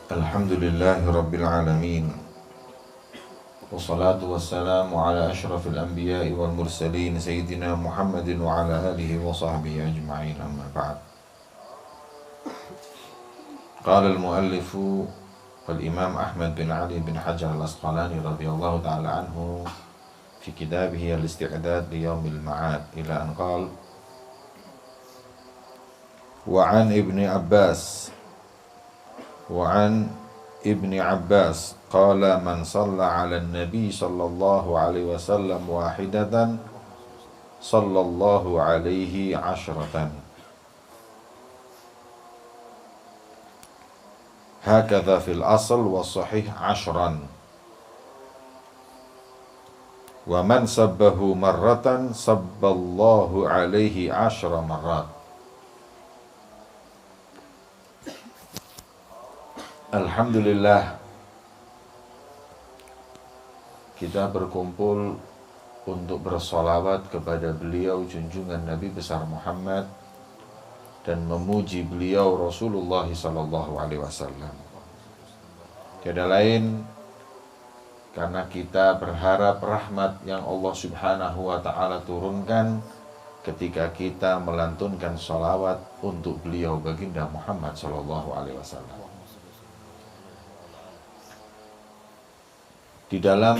Alhamdulillahi Rabbil Alamin. Wassalatu wassalamu ala ashrafil anbiya'i wal mursalin Sayyidina Muhammadin wa ala alihi wa sahbihi ajma'in, amma ba'd. Qala al-muallifu wal-imam Ahmad bin Ali bin Hajar al-Asqalani radhiyallahu ta'ala anhu fi kitabih al-isti'dad li yaumil ma'ad ila an qala wa an ibni Abbas ابن عباس قال من صلى على النبي صلى الله عليه وسلم واحدة صلى الله عليه 10 هكذا في الأصل والصحيح 10 ومن سبه مرة سب الله عليه 10 مرات. Alhamdulillah, kita berkumpul untuk bersolawat kepada beliau junjungan Nabi besar Muhammad dan memuji beliau Rasulullah SAW. Tiada lain karena kita berharap rahmat yang Allah Subhanahu wa Ta'ala turunkan ketika kita melantunkan solawat untuk beliau baginda Muhammad SAW. Di dalam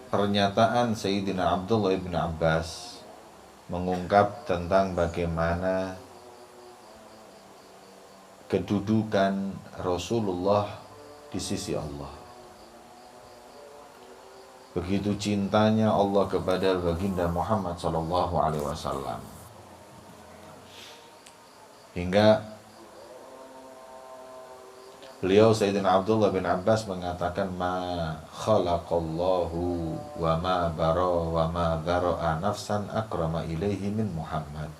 pernyataan Sayyidina Abdullah ibn Abbas mengungkap tentang bagaimana kedudukan Rasulullah di sisi Allah. Begitu cintanya Allah kepada baginda Muhammad SAW, hingga beliau Sayyidina Abdullah bin Abbas mengatakan ma khalaqallahu wa ma bara wa ma dhara'a nafsan akrama ilaihi min Muhammad.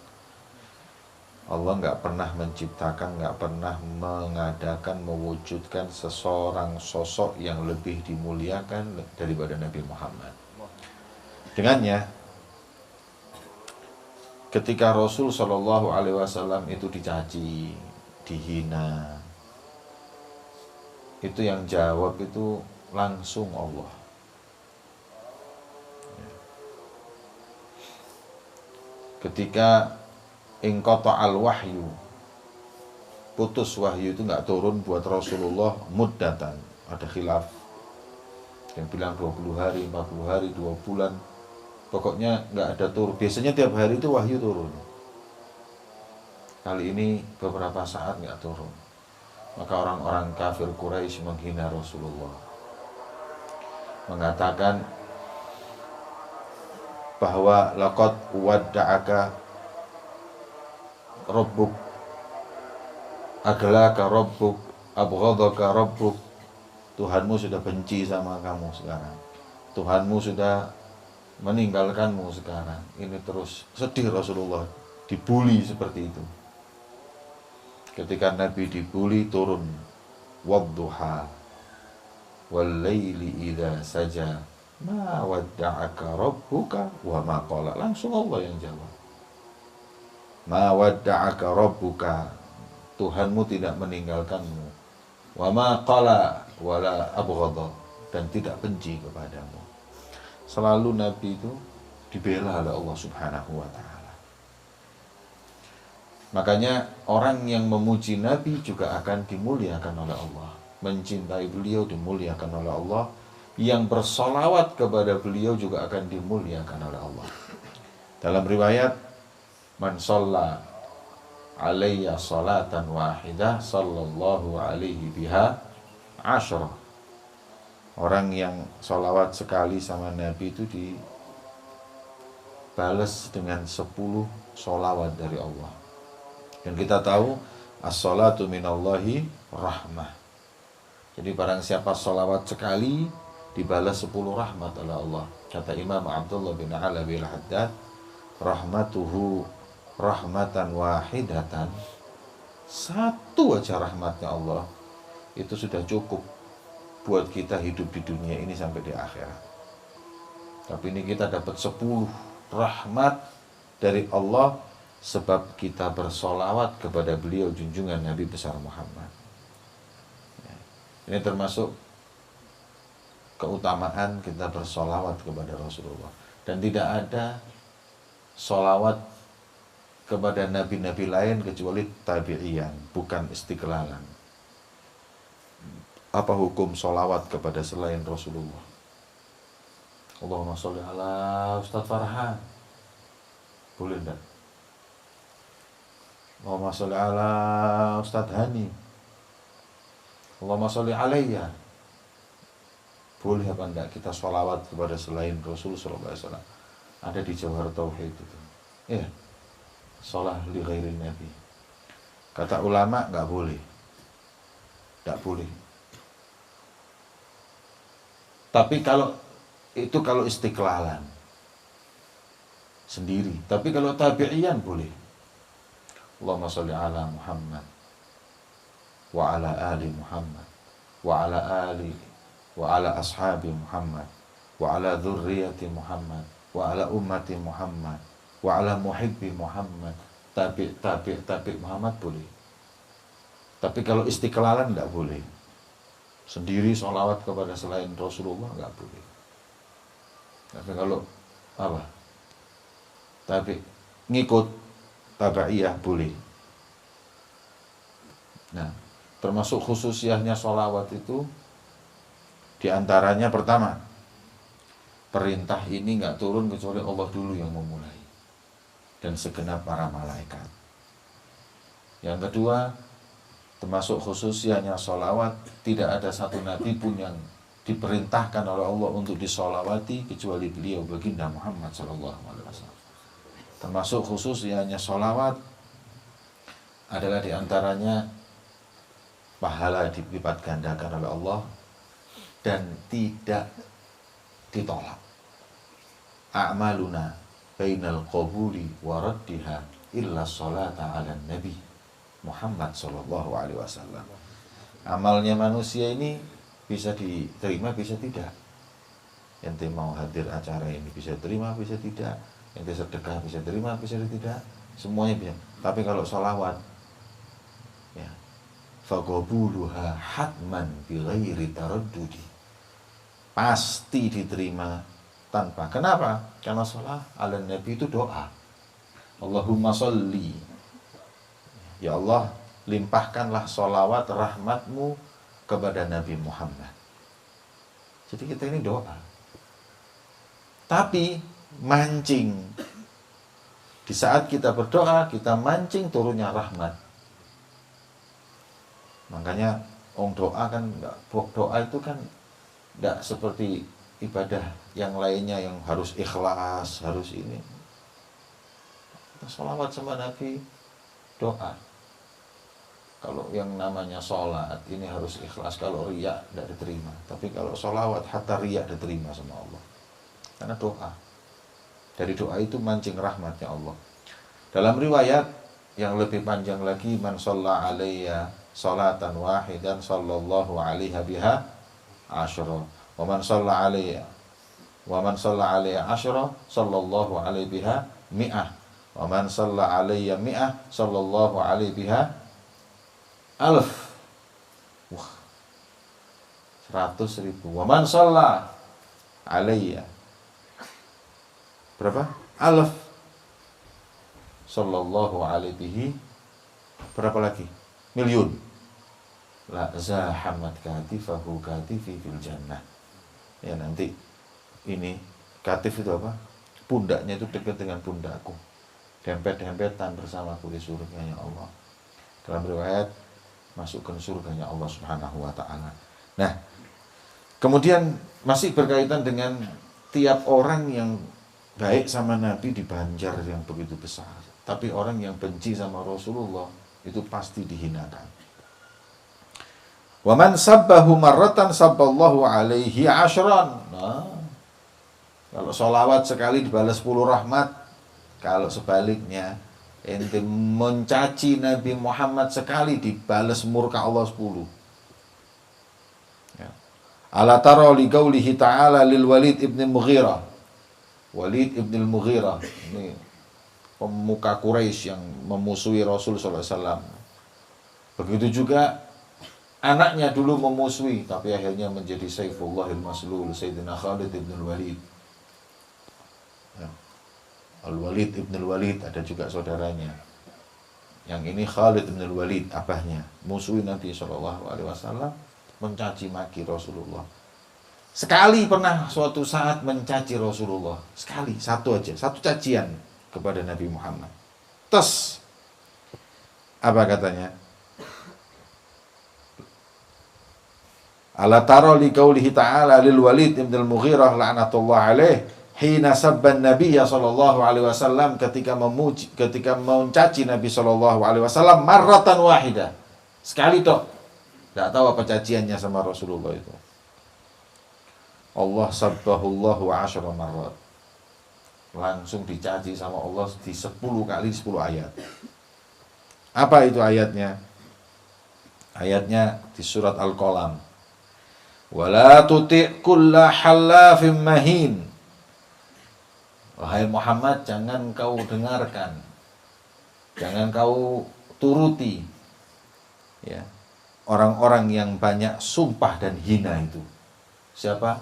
Allah enggak pernah menciptakan, enggak pernah mengadakan, mewujudkan seseorang sosok yang lebih dimuliakan daripada Nabi Muhammad. Dengannya, ketika Rasul SAW itu dicaci, dihina, itu yang jawab itu langsung Allah. Ketika ingqata al-wahyu, putus wahyu itu nggak turun buat Rasulullah muddatan, ada khilaf yang bilang 20 hari, 40 hari, 2 bulan, pokoknya nggak ada turun. Biasanya tiap hari itu wahyu turun. Kali ini beberapa saat nggak turun. Maka orang-orang kafir Quraisy menghina Rasulullah, mengatakan bahwa laqad wadda'aka rabbuk aglaka rabbuk abghadaka rabbuk. Tuhanmu sudah benci sama kamu sekarang, Tuhanmu sudah meninggalkanmu sekarang. Ini terus sedih Rasulullah, dibuli seperti itu. Ketika Nabi dibuli turun wadduha wal laili idza saja ma wadda'aka rabbuka wa ma qala. Langsung Allah yang jawab, ma wadda'aka rabbuka, Tuhanmu tidak meninggalkanmu, wa ma qala wala abghadha, dan tidak benci kepadamu. Selalu Nabi itu dibela oleh Allah Subhanahu wa Ta'ala. Makanya orang yang memuji Nabi juga akan dimuliakan oleh Allah. Mencintai beliau dimuliakan oleh Allah. Yang bersolawat kepada beliau juga akan dimuliakan oleh Allah. Dalam riwayat, man shalla alayya salatan wahidah sallallahu alaihi biha 10. Orang yang solawat sekali sama Nabi itu dibalas dengan 10 solawat dari Allah. Dan kita tahu as-salatu minallahi rahmah. Jadi barang siapa salawat sekali dibalas 10 rahmat oleh Allah. Kata Imam Abdullah bin Alawi al-Haddad, rahmatuhu rahmatan wahidatan, satu aja rahmatnya Allah itu sudah cukup buat kita hidup di dunia ini sampai di akhirat. Tapi ini kita dapat 10 rahmat dari Allah sebab kita bersolawat kepada beliau junjungan Nabi besar Muhammad. Ini termasuk keutamaan kita bersolawat kepada Rasulullah. Dan tidak ada solawat kepada nabi-nabi lain kecuali tabi'iyan, bukan istiqlalan. Apa hukum solawat kepada selain Rasulullah? Allahumma sholli ala Ustaz Farhan. Boleh enggak? Allahumma sholli ala Ustaz Hani. Allahumma sholli alayya. Boleh apa enggak kita sholawat kepada selain Rasul sallallahu alaihi wasallam? Ada di Jawhar Tauhid itu. Ya. Sholah li ghairin nabi. Kata ulama enggak boleh. Enggak boleh. Tapi kalau istiqlalan sendiri. Tapi kalau tabi'iyan boleh. Allahumma sholli ala Muhammad wa ala ali Muhammad wa ala ali wa ala ashabi Muhammad wa ala dzurriyyati Muhammad wa ala ummati Muhammad wa ala muhibbi Muhammad. Tabi Muhammad boleh. Tapi kalau istiqlalan enggak boleh. Sendiri sholawat kepada selain Rasulullah enggak boleh. Tapi kalau apa? Tapi ngikut tabaiyah boleh. Nah, termasuk khususiahnya sholawat itu diantaranya pertama, perintah ini nggak turun kecuali Allah dulu yang memulai dan segenap para malaikat. Yang kedua, termasuk khususiahnya sholawat, tidak ada satu nabi pun yang diperintahkan oleh Allah untuk disolawati kecuali beliau baginda Muhammad SAW. Termasuk khususiahnya sholawat adalah diantaranya pahala dilipat gandakan oleh Allah dan tidak ditolak. A'maluna bainal qabuli wa raddiha illa sholata ala nabi Muhammad sallallahu alaihi wasallam. Amalnya manusia ini bisa diterima, bisa tidak. Ente mau hadir acara ini bisa terima, bisa tidak. Ente sedekah bisa terima, bisa tidak. Semuanya bisa. Tapi kalau sholawat, ya, faqabuluha hatman bighairi taraddudi, pasti diterima tanpa. Kenapa? Karena sholat ala nabi itu doa. Allahumma sholli, ya Allah, limpahkanlah sholawat rahmatmu kepada Nabi Muhammad. Jadi kita ini doa. Tapi mancing. Di saat kita berdoa, kita mancing turunnya rahmat. Makanya doa kan, doa itu kan tidak seperti ibadah yang lainnya yang harus ikhlas, harus ini. Sholawat sama Nabi, doa. Kalau yang namanya sholat ini harus ikhlas. Kalau riya tidak diterima. Tapi kalau sholawat hatta riya diterima sama Allah. Karena doa. Dari doa itu mancing rahmatnya Allah. Dalam riwayat yang lebih panjang lagi, man shalla alayya sholatan wahidan sallallahu alaiha biha asyra. Wa man shalla alayya asyra sallallahu alaihi biha mi'ah. Wa man shalla alayya mi'ah sallallahu alaihi biha alf. Wah, 100.000. Wa man shalla alayya, berapa? Alf sallallahu alaihi, berapa lagi? Miliun. La zahamat katifahu katifi fil jannah. Ya, nanti ini katif itu apa? Pundaknya itu dekat dengan pundakku, dempet-dempetan bersamaku di surga ya Allah. Dalam riwayat masukkan surganya Allah Subhanahu wa ta'ala. Nah, kemudian masih berkaitan dengan tiap orang yang baik sama Nabi dibanjar yang begitu besar. Tapi orang yang benci sama Rasulullah itu pasti dihinakan. Wa man sabbahu marratan sabballahu alaihi asyran. Nah, kalau sholawat sekali dibalas 10 rahmat. Kalau sebaliknya ente mencaci Nabi Muhammad sekali dibalas murka Allah 10. Ya. Ala tara li qaulihi ta'ala lil Walid ibn Mughirah. Walid ibn Mughirah ini pemuka Quraisy yang memusuhi Rasul sallallahu alaihi wasallam. Begitu juga Anaknya dulu memusuhi, tapi akhirnya menjadi Saifullahil Maslul, Sayyidina Khalid ibn Walid. Ya. Al-Walid ibn Walid ada juga saudaranya. Yang ini Khalid ibn Walid, abahnya. Musuhi Nabi SAW, mencaci maki Rasulullah. Sekali pernah suatu saat mencaci Rasulullah. Sekali, satu aja, satu cacian kepada Nabi Muhammad. Terus, apa katanya? Ala tara li qaulihi ta'ala lil Walid ibn al-Mughirah la'natullah alaih hina sabban Nabiy sallallahu alaihi wasallam, ketika mencaci Nabi sallallahu alaihi wasallam marratan wahidah. Sekali tok. Enggak tahu apa caciannya sama Rasulullah itu. Allah sabbahullahu wa 'asyara marrat. Langsung dicaci sama Allah di 10 kali 10 ayat. Apa itu ayatnya? Ayatnya di surat Al-Qalam. Wala tuti' kulla halafim mahin. Wahai Muhammad, jangan kau dengarkan, jangan kau turuti, ya, orang-orang yang banyak sumpah dan hina itu. Siapa?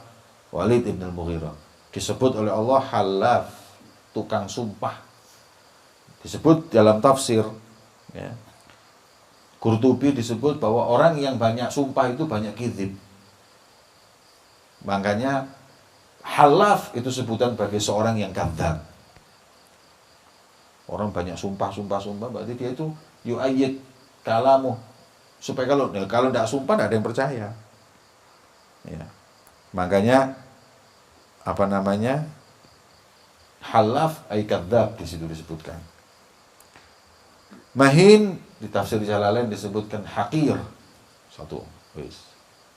Walid ibn al-Mughirah. Disebut oleh Allah halaf, tukang sumpah. Disebut dalam tafsir, ya, Qurtubi disebut bahwa orang yang banyak sumpah itu banyak kizib. Makanya halaf itu sebutan bagi seorang yang kadzab. Orang banyak sumpah, berarti dia itu yu'ayyid kalamu. Supaya kalau tidak sumpah tidak ada yang percaya. Ya. Makanya apa namanya? Halaf ay kadzab di situ disebutkan. Mahin di tafsir Jalalain disebutkan haqir. Satu.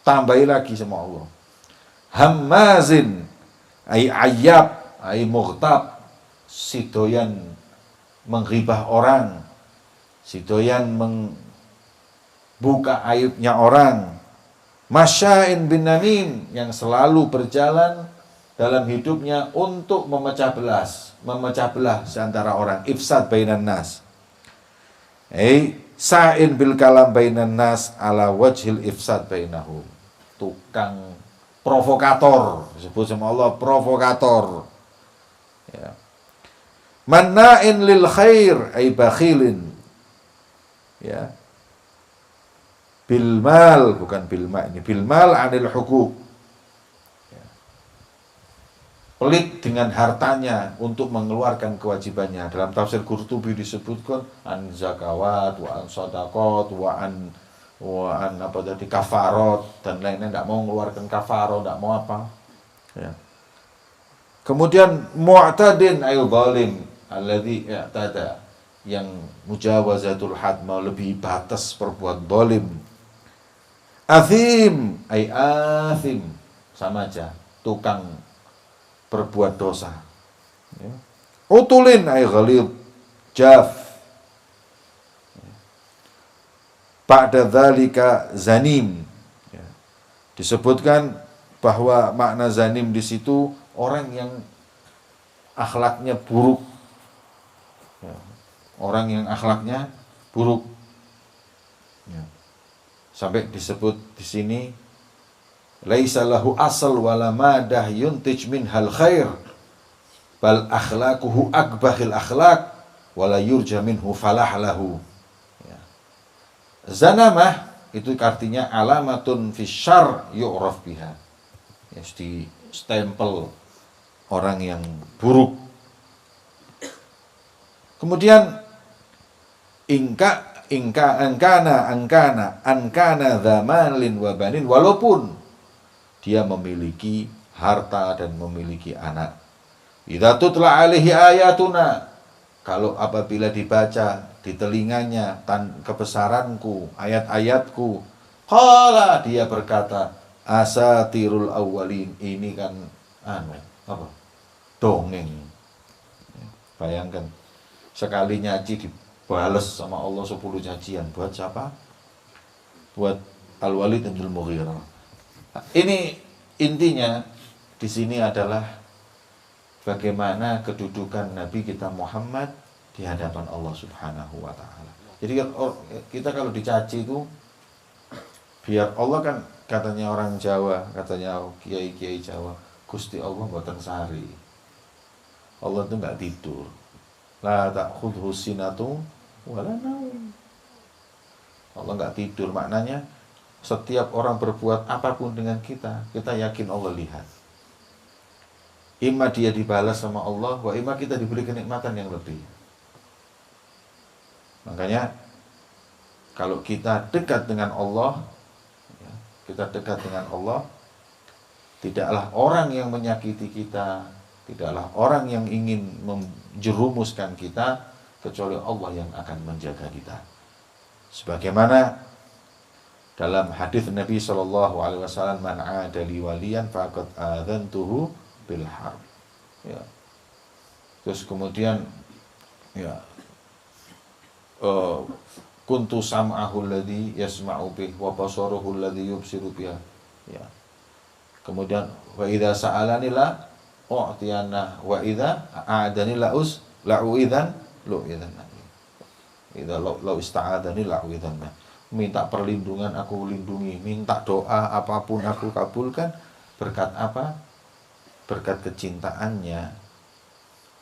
Tambahi lagi sama Allah. Hammazin ay ayyab ay mughtab, sidoyan menghibah orang, sidoyan membuka aibnya orang. Masya'in bin namim, yang selalu berjalan dalam hidupnya untuk memecah belah antara orang, ifsad bainan nas. Sa'in bil kalam bainan nas ala wajhil ifsad bainahum. Tukang provokator, disebut sama Allah provokator. Ya. Manna'in lil khair ay bakhilin. Ya. Bil mal, bukan bil ma, ini bil mal anil hukuk. Ya. Pelit dengan hartanya untuk mengeluarkan kewajibannya. Dalam tafsir Qurtubi disebutkan an zakawat wa an sadaqat wa an apa tadi kafarot dan lainnya, tidak mau mengeluarkan kafarot, tidak mau apa. Ya. Kemudian mu'tadin ayu zalim alladzi i'tada, yang mujawazatul had, mau lebih batas perbuat zalim. Athim ay athim, sama aja, tukang berbuat dosa. Ya. Utulin ay ghalid jaf. Ba'da dzalika zanim. Ya. Disebutkan bahwa makna zanim di situ orang yang akhlaknya buruk. Ya. Orang yang akhlaknya buruk. Ya. Sampai disebut di sini laisa lahu asal wala madah yuntij minhal khair bal akhlaquhu akbahil akhlaq wala yurja minhu falah lahu. Zanamah itu artinya alamatun fisyar yu'raf biha. Ya, di stempel orang yang buruk. Kemudian angkana dzamalin wa banin, walaupun dia memiliki harta dan memiliki anak. Idza tutla alaihi ayatuna, kalau apabila dibaca di telinganya kebesaranku, ayat-ayatku, qala, dia berkata, asatirul awwalin, ini kan apa? Dongeng. Bayangkan, sekali nyaci dibales sama Allah 10 cacian. Buat siapa? Buat Al-Walid ibn al-Mughirah. Ini intinya di sini adalah bagaimana kedudukan Nabi kita Muhammad di hadapan Allah Subhanahu wa ta'ala. Jadi kita kalau dicaci itu Biar Allah kan katanya orang Jawa, katanya kiai-kiai Jawa, Gusti Allah mboten sari. Allah itu nggak tidur. La ta'khudhu sinatu wala naum. Allah nggak tidur, maknanya setiap orang berbuat apapun dengan kita, kita yakin Allah lihat. Ima dia dibalas sama Allah, wa ima kita diberi kenikmatan yang lebih. Makanya kalau kita dekat dengan Allah, ya, kita dekat dengan Allah, tidaklah orang yang menyakiti kita, tidaklah orang yang ingin menjerumuskan kita, kecuali Allah yang akan menjaga kita. Sebagaimana dalam hadis Nabi SAW, man 'ada li waliyan faqad adzantuhu bil harb. Ya. Terus kemudian ya kuntu sam'ahu alladhi yasma'u bih wa basaruhu alladhi yubsiru biha. Ya. Kemudian wa idza sa'alani la u'tiyana wa idza a'adani la u'idzan lu'idzan. Idza la ista'adani la u'idzan. Minta perlindungan aku lindungi, minta doa apapun aku kabulkan. Berkat apa? Berkat kecintaannya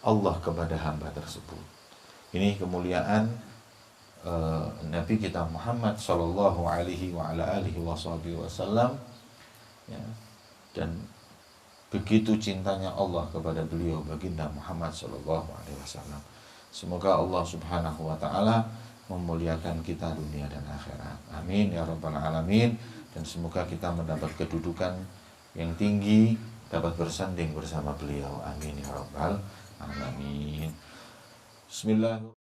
Allah kepada hamba tersebut. Ini kemuliaan Nabi kita Muhammad sallallahu alaihi wa ala alihi wasallam, ya. Dan begitu cintanya Allah kepada beliau baginda Muhammad sallallahu alaihi wasallam. Semoga Allah Subhanahu wa taala memuliakan kita dunia dan akhirat. Amin ya rabbal alamin. Dan semoga kita mendapat kedudukan yang tinggi, dapat bersanding bersama beliau. Amin ya rabbal alamin. Bismillah.